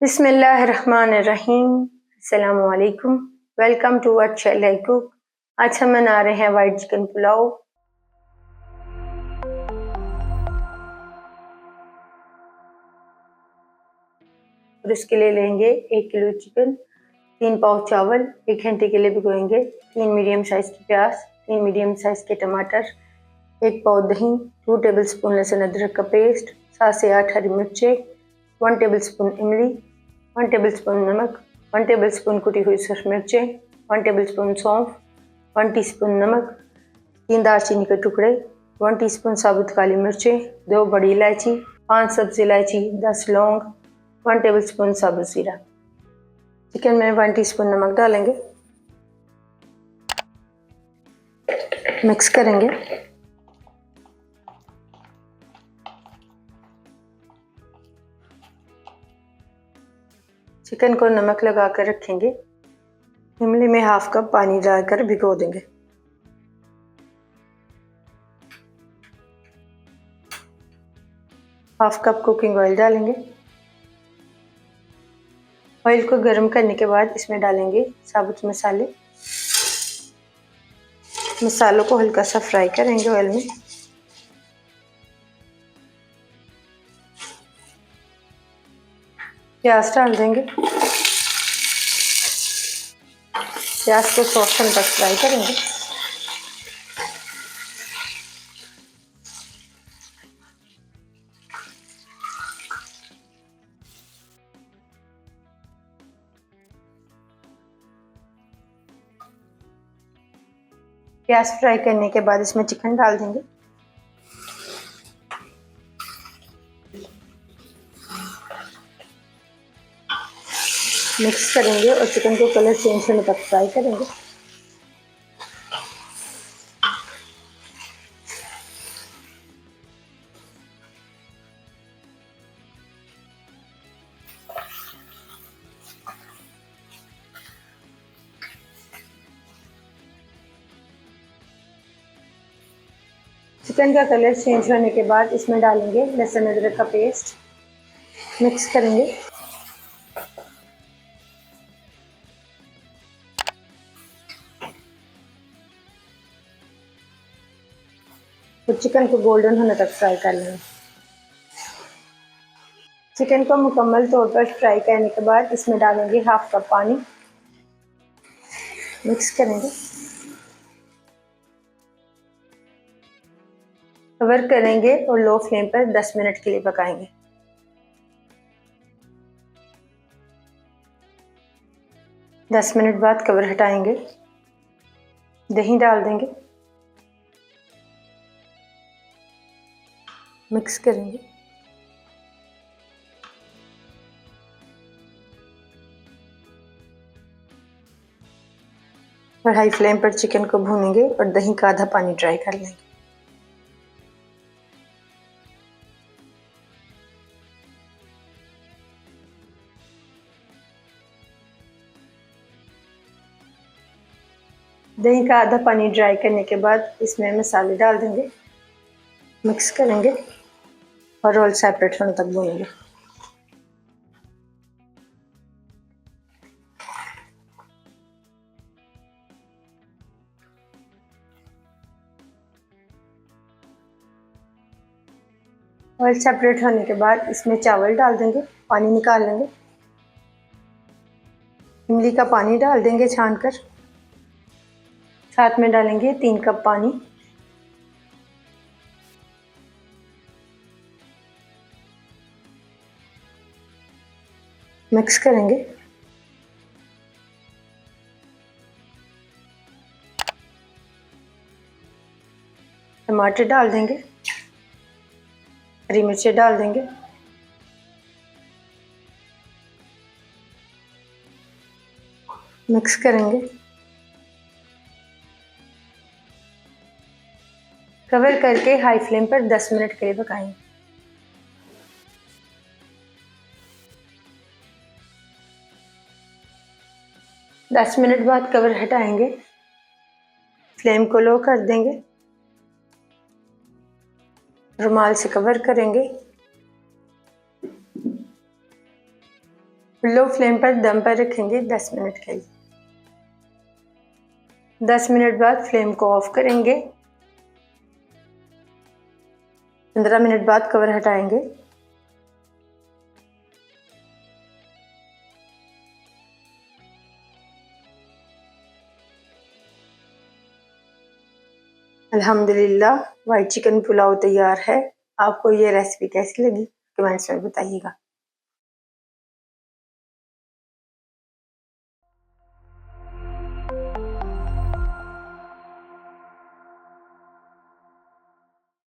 बिस्मिल्लाहिर्रहमानिर्रहीम। अस्सलामु अलैकुम। Welcome to what shall I cook. आज हम बना रहे हैं वाइट चिकन पुलाव। और इसके लिए लेंगे 1 किलो चिकन, 3 पाव चावल, 1 घंटे के लिए भिगोएंगे, 3 मीडियम साइज की प्याज, 3 मीडियम साइज के टमाटर, 1 पाव दही, 2 टेबल स्पून लहसुन अदरक का पेस्ट, 7 से 8 हरी मिर्चें, 1 टेबल स्पून इमली, 1 टेबल स्पून नमक, 1 टेबल स्पून कुटी हुई सूरज मिर्चें, 1 टेबल स्पून सौंफ, 1 टीस्पून नमक, 3 दालचीनी के टुकड़े, 1 टीस्पून साबुत काली मिर्चें, 2 बड़ी इलायची, 5 सब्जी इलायची, 10 लौंग, 1 टेबल स्पून साबुत जीरा। चिकन में 1 टीस्पून नमक डालेंगे, मिक्स करेंगे। चिकन को नमक लगाकर रखेंगे। इमली में हाफ कप पानी डालकर भिगो देंगे। हाफ कप कुकिंग ऑयल डालेंगे। ऑयल को गर्म करने के बाद इसमें डालेंगे साबुत मसाले। मसालों को हल्का सा फ्राई करेंगे ऑयल में। प्याज डाल देंगे। प्याज को सॉफ्टन तक फ्राई करेंगे। प्याज फ्राई करने के बाद इसमें चिकन डाल देंगे। मिक्स करेंगे और चिकन को कलर चेंज होने तक फ्राई करेंगे। चिकन का कलर चेंज होने के बाद इसमें डालेंगे लहसुन अदरक का पेस्ट। मिक्स करेंगे। तो चिकन को गोल्डन होने तक फ्राई कर लेंगे। चिकन को मुकम्मल तौर पर फ्राई करने के बाद इसमें डालेंगे हाफ कप पानी। मिक्स करेंगे। कवर करेंगे और लो फ्लेम पर 10 मिनट के लिए पकाएंगे। दस मिनट बाद कवर हटाएंगे। दही डाल देंगे। मिक्स करेंगे। और हाई फ्लेम पर चिकन को भूनेंगे और दही का आधा पानी ड्राई कर लेंगे। दही का आधा पानी ड्राई करने के बाद इसमें मसाले डाल देंगे। मिक्स करेंगे और ऑयल सेपरेट होने तक भूनेंगे। ऑयल सेपरेट होने के बाद इसमें चावल डाल देंगे, पानी निकाल लेंगे। इमली का पानी डाल देंगे छानकर। साथ में डालेंगे 3 कप पानी। मिक्स करेंगे। टमाटर डाल देंगे। हरी मिर्चें डाल देंगे। मिक्स करेंगे। कवर करके हाई फ्लेम पर 10 मिनट के लिए पकाएंगे। दस मिनट बाद कवर हटाएंगे। फ्लेम को लो कर देंगे। रुमाल से कवर करेंगे। लो फ्लेम पर दम पर रखेंगे 10 मिनट के लिए। 10 मिनट बाद फ्लेम को ऑफ करेंगे। 15 मिनट बाद कवर हटाएंगे। अल्हम्दुलिल्लाह वाइट चिकन पुलाव तैयार है। आपको ये रेसिपी कैसी लगी कमेंट्स में बताइएगा।